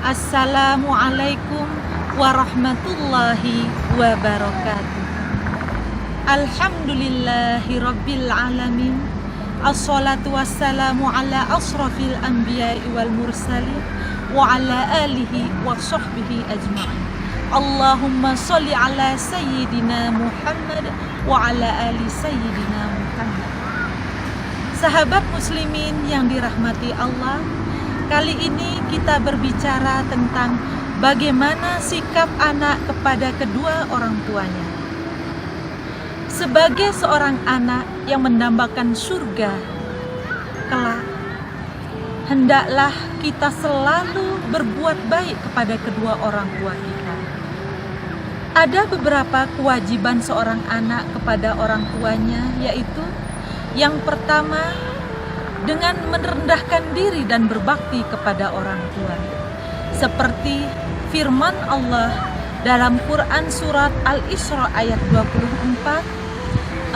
Assalamualaikum warahmatullahi wabarakatuh. Alhamdulillahi rabbil alamin. Assalatu wassalamu ala asrafil anbiya'i wal mursalin wa ala alihi wa sahbihi ajma'in. Allahumma sholli ala sayyidina Muhammad wa ala ali sayyidina Muhammad. Sahabat muslimin yang dirahmati Allah, kali ini kita berbicara tentang bagaimana sikap anak kepada kedua orang tuanya. Sebagai seorang anak yang mendambakan surga kelak, hendaklah kita selalu berbuat baik kepada kedua orang tua kita. Ada beberapa kewajiban seorang anak kepada orang tuanya, yaitu yang pertama, dengan merendahkan diri dan berbakti kepada orang tua. Seperti firman Allah dalam Quran surat Al-Isra ayat 24,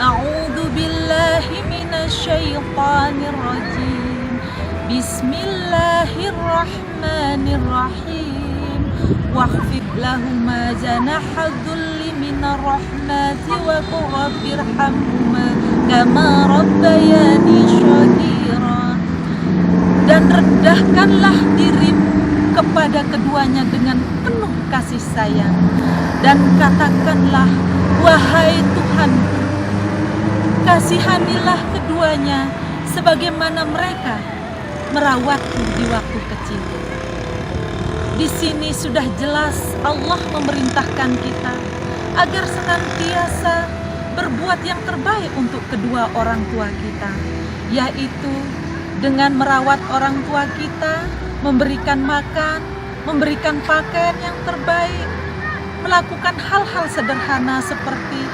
A'udzu billahi minasyaitonir rajim. Bismillahirrahmanirrahim. Wakhfid lahuma janaha dzulli minar rahmati wa qur rabbirhamhuma kama rabbayani shaghira. Dan rendahkanlah dirimu kepada keduanya dengan penuh kasih sayang, dan katakanlah, wahai Tuhanku, kasihanilah keduanya sebagaimana mereka merawatku di waktu kecil. Di sini sudah jelas Allah memerintahkan kita agar senantiasa berbuat yang terbaik untuk kedua orang tua kita, yaitu dengan merawat orang tua kita, memberikan makan, memberikan pakaian yang terbaik, melakukan hal-hal sederhana seperti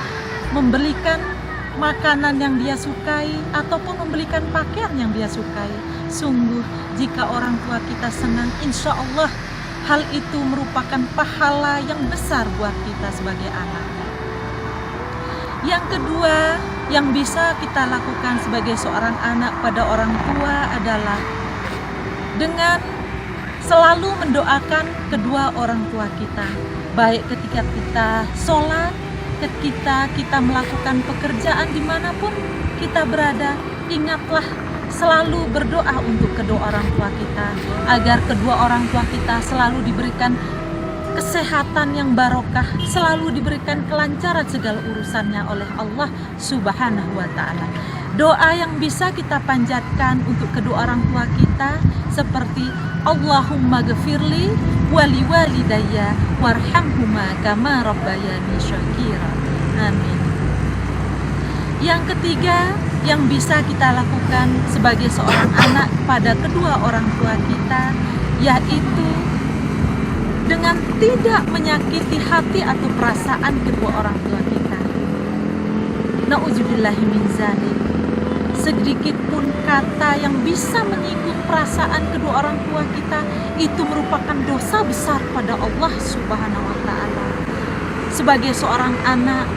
membelikan makanan yang dia sukai ataupun membelikan pakaian yang dia sukai. Sungguh jika orang tua kita senang, insya Allah hal itu merupakan pahala yang besar buat kita sebagai anak. Yang kedua yang bisa kita lakukan sebagai seorang anak pada orang tua adalah dengan selalu mendoakan kedua orang tua kita, baik ketika kita sholat, ketika kita melakukan pekerjaan dimanapun kita berada. Ingatlah selalu berdoa untuk kedua orang tua kita, agar kedua orang tua kita selalu diberikan kesehatan yang barokah, selalu diberikan kelancaran segala urusannya oleh Allah Subhanahu wa ta'ala. Doa yang bisa kita panjatkan untuk kedua orang tua kita seperti Allahumma ghafirli wali walidayya warhamhuma kama rabbayani shaghira. Amin. Yang ketiga yang bisa kita lakukan sebagai seorang anak pada kedua orang tua kita, yaitu dengan tidak menyakiti hati atau perasaan kedua orang tua kita. Na'udzubillahi min dzalik. Sedikit pun kata yang bisa menyinggung perasaan kedua orang tua kita itu merupakan dosa besar pada Allah Subhanahu wa ta'ala. Sebagai seorang anak,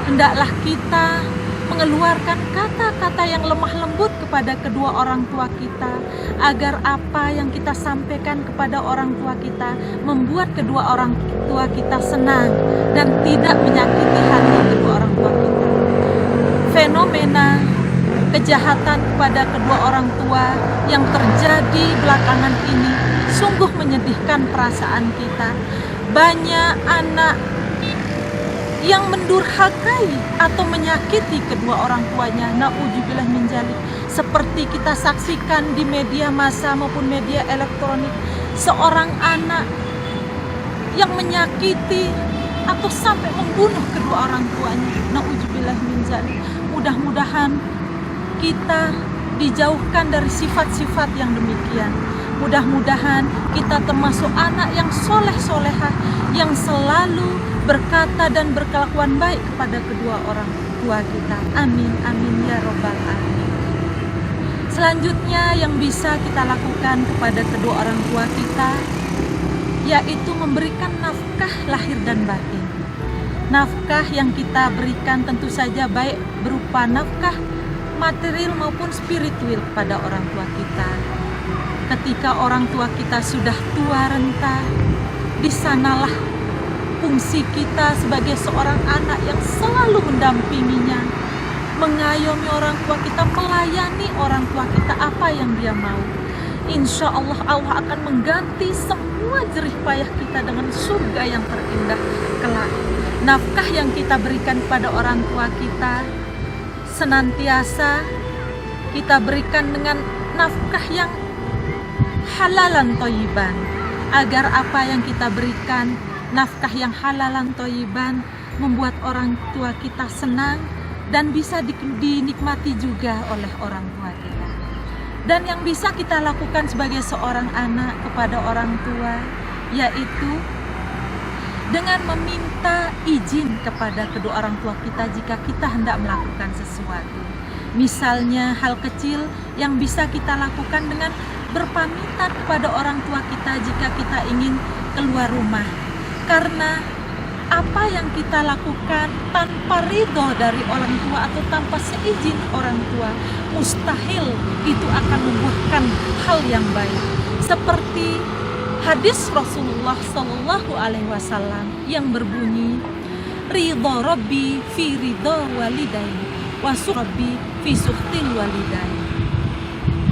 hendaklah kita mengeluarkan kata-kata yang lemah lembut kepada kedua orang tua kita, agar apa yang kita sampaikan kepada orang tua kita membuat kedua orang tua kita senang dan tidak menyakiti hati kedua orang tua kita. Fenomena kejahatan kepada kedua orang tua yang terjadi belakangan ini sungguh menyedihkan perasaan kita. Banyak anak yang mendurhakai atau menyakiti kedua orang tuanya, na'udzubillah min dzalik. Seperti kita saksikan di media massa maupun media elektronik, seorang anak yang menyakiti atau sampai membunuh kedua orang tuanya, na'udzubillah min dzalik. Mudah-mudahan kita dijauhkan dari sifat-sifat yang demikian. Mudah-mudahan kita termasuk anak yang soleh-solehah, yang selalu berkata dan berkelakuan baik kepada kedua orang tua kita. Amin, amin ya robbal alamin. Selanjutnya yang bisa kita lakukan kepada kedua orang tua kita, yaitu memberikan nafkah lahir dan batin. Nafkah yang kita berikan tentu saja baik berupa nafkah material maupun spiritual kepada orang tua kita. ketika orang tua kita sudah tua renta, di sanalah fungsi kita sebagai seorang anak yang selalu mendampinginya, mengayomi orang tua kita, melayani orang tua kita apa yang dia mau. Insya Allah, Allah akan mengganti semua jerih payah kita dengan surga yang terindah kelak. Nafkah yang kita berikan pada orang tua kita senantiasa kita berikan dengan nafkah yang halalan thayyiban, agar apa yang kita berikan, nafkah yang halalan thayyiban, membuat orang tua kita senang dan bisa dinikmati juga oleh orang tua kita. Dan yang bisa kita lakukan sebagai seorang anak kepada orang tua, yaitu dengan meminta izin kepada kedua orang tua kita jika kita hendak melakukan sesuatu. Misalnya hal kecil yang bisa kita lakukan dengan berpamitan kepada orang tua kita jika kita ingin keluar rumah. Karena apa yang kita lakukan tanpa ridho dari orang tua atau tanpa seizin orang tua, mustahil itu akan membuahkan hal yang baik. Seperti hadis Rasulullah Sallallahu Alaihi Wasallam yang berbunyi, ridho Rabbi fi ridho walidain, wa suhbi fi suhtil walidain.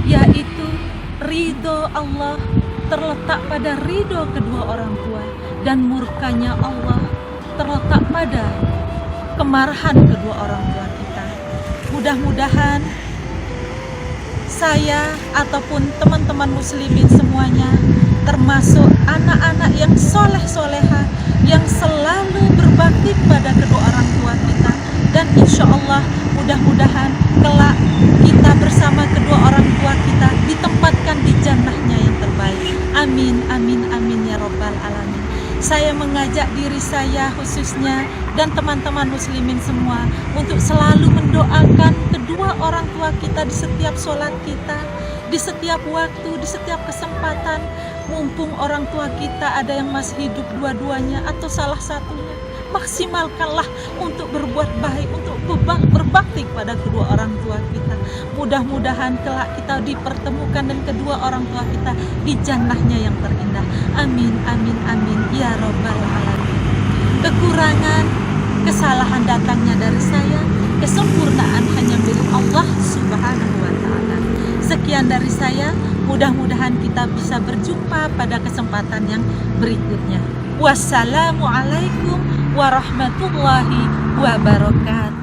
Yaitu ridho Allah terletak pada ridho kedua orang tua, dan murkanya Allah terletak pada kemarahan kedua orang tua kita. Mudah-mudahan saya ataupun teman-teman muslimin semuanya termasuk anak-anak yang soleh-soleha, yang selalu berbakti pada kedua orang tua kita, dan insya Allah mudah-mudahan kelak kita bersama kedua orang tua kita ditempatkan di jannahnya yang terbaik. Amin, amin, amin ya robbal alamin. Saya mengajak diri saya khususnya dan teman-teman muslimin semua untuk selalu mendoakan kedua orang tua kita di setiap sholat kita, di setiap waktu, di setiap kesempatan. Mumpung orang tua kita ada yang masih hidup dua-duanya atau salah satunya, maksimalkanlah untuk berbuat baik, untuk berbakti kepada kedua orang tua kita. Mudah-mudahan kelak kita dipertemukan dengan kedua orang tua kita di jannahnya yang terindah. Amin, amin, amin ya robbal alamin. Kekurangan, kesalahan datangnya dari saya, kesempurnaan hanya milik Allah Subhanahu wa ta'ala. Sekian dari saya, mudah-mudahan kita bisa berjumpa pada kesempatan yang berikutnya. Wassalamualaikum warahmatullahi wabarakatuh.